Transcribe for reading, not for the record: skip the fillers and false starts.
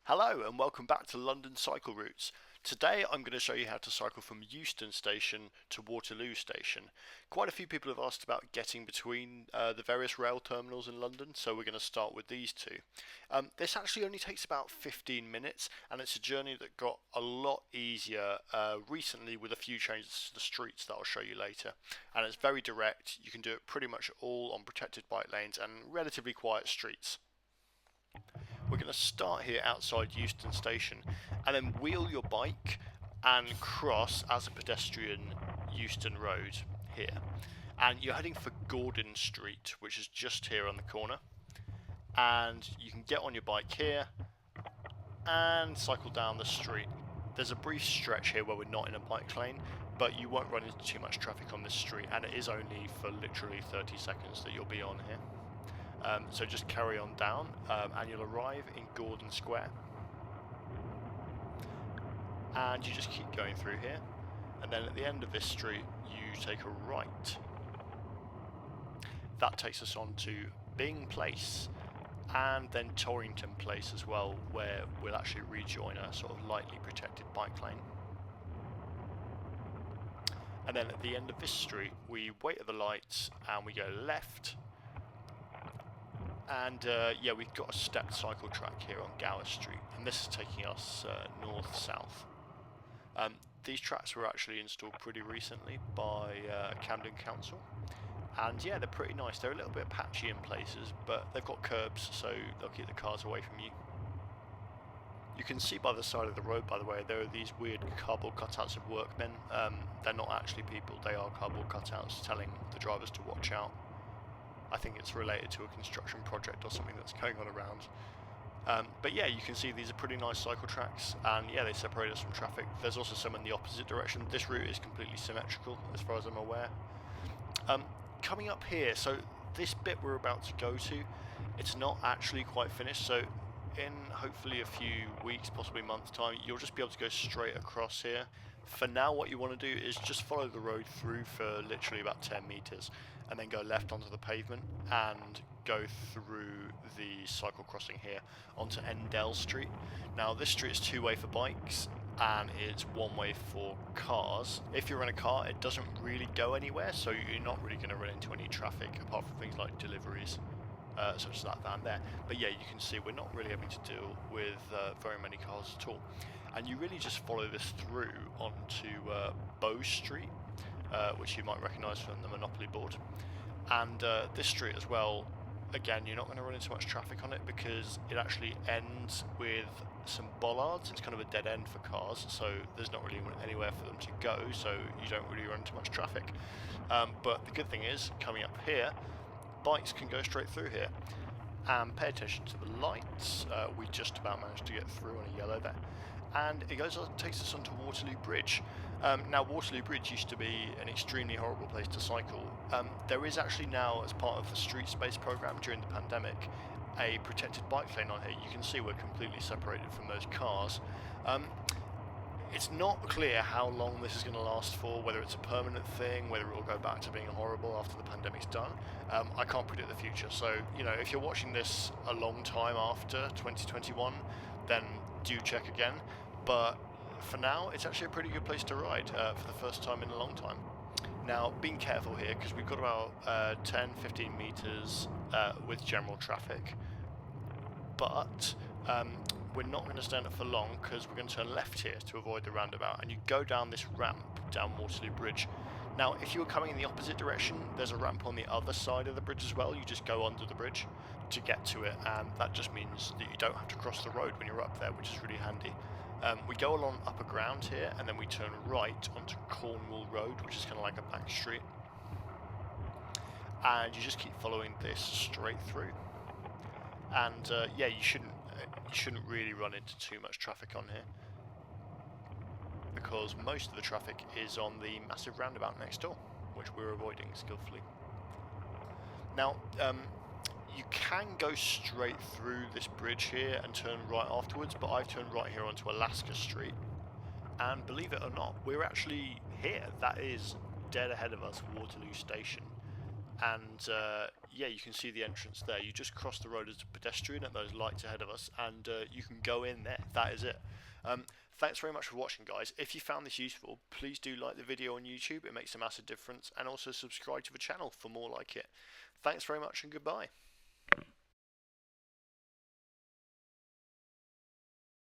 Hello and welcome back to London Cycle Routes. Today I'm going to show you how to cycle from Euston Station to Waterloo Station. Quite a few people have asked about getting between the various rail terminals in London, so we're going to start with these two. This actually only takes about 15 minutes and it's a journey that got a lot easier recently with a few changes to the streets that I'll show you later. And it's very direct, you can do it pretty much all on protected bike lanes and relatively quiet streets. We're going to start here outside Euston Station and then wheel your bike and cross as a pedestrian Euston Road here. And you're heading for Gower Street, which is just here on the corner. And you can get on your bike here and cycle down the street. There's a brief stretch here where we're not in a bike lane, but you won't run into too much traffic on this street, and it is only for literally 30 seconds that you'll be on here. So just carry on down and you'll arrive in Gordon Square, and you just keep going through here, and then at the end of this street you take a right. That takes us on to Bing Place and then Torrington Place as well, where we'll actually rejoin a sort of lightly protected bike lane. And then at the end of this street we wait at the lights and we go left. And yeah, we've got a stepped cycle track here on Gower Street, and this is taking us north-south. These tracks were actually installed pretty recently by Camden Council, and yeah, they're pretty nice. They're a little bit patchy in places, but they've got curbs, so they'll keep the cars away from you. You can see by the side of the road, by the way, there are these weird cardboard cutouts of workmen. They're not actually people, they are cardboard cutouts telling the drivers to watch out. I think it's related to a construction project or something that's going on around. But yeah, you can see these are pretty nice cycle tracks, and yeah, they separate us from traffic. There's also some in the opposite direction. This route is completely symmetrical as far as I'm aware. Coming up here, so this bit we're about to go to, it's not actually quite finished, so in hopefully a few weeks, possibly months time, you'll just be able to go straight across here. For now, what you want to do is just follow the road through for literally about 10 metres and then go left onto the pavement and go through the cycle crossing here onto Endell Street. Now this street is two-way for bikes and it's one-way for cars. If you're in a car, it doesn't really go anywhere, so you're not really going to run into any traffic apart from things like deliveries. Such as that van there. But yeah, you can see we're not really having to deal with very many cars at all. And you really just follow this through onto Bow Street, which you might recognise from the Monopoly board. And this street as well, again, you're not going to run into much traffic on it because it actually ends with some bollards. It's kind of a dead end for cars, so there's not really anywhere for them to go, so you don't really run into much traffic. But the good thing is, coming up here, bikes can go straight through here. And pay attention to the lights. We just about managed to get through on a yellow there. And it takes us onto Waterloo Bridge. Now Waterloo Bridge used to be an extremely horrible place to cycle. There is actually now, as part of the street space programme during the pandemic, a protected bike lane on here. You can see we're completely separated from those cars. It's not clear how long this is going to last for, whether it's a permanent thing, whether it will go back to being horrible after the pandemic's done. I can't predict the future, so you know, if you're watching this a long time after 2021, then do check again. But for now, it's actually a pretty good place to ride for the first time in a long time. Now, being careful here, because we've got about 10-15 metres with general traffic, but we're not going to stand it for long because we're going to turn left here to avoid the roundabout, and you go down this ramp down Waterloo Bridge. Now if you were coming in the opposite direction, there's a ramp on the other side of the bridge as well. You just go under the bridge to get to it, and that just means that you don't have to cross the road when you're up there, which is really handy. We go along upper ground here and then we turn right onto Cornwall Road, which is kind of like a back street, and you just keep following this straight through. And yeah, you shouldn't really run into too much traffic on here because most of the traffic is on the massive roundabout next door, which we're avoiding skillfully. Now, you can go straight through this bridge here and turn right afterwards, but I've turned right here onto Alaska Street, and believe it or not, we're actually here. That is dead ahead of us, Waterloo Station. and yeah, you can see the entrance there. You just cross the road as a pedestrian at those lights ahead of us, and you can go in there. That is it. Thanks very much for watching, guys. If you found this useful, please do like the video on YouTube. It makes a massive difference, and also subscribe to the channel for more like it. Thanks very much, and goodbye.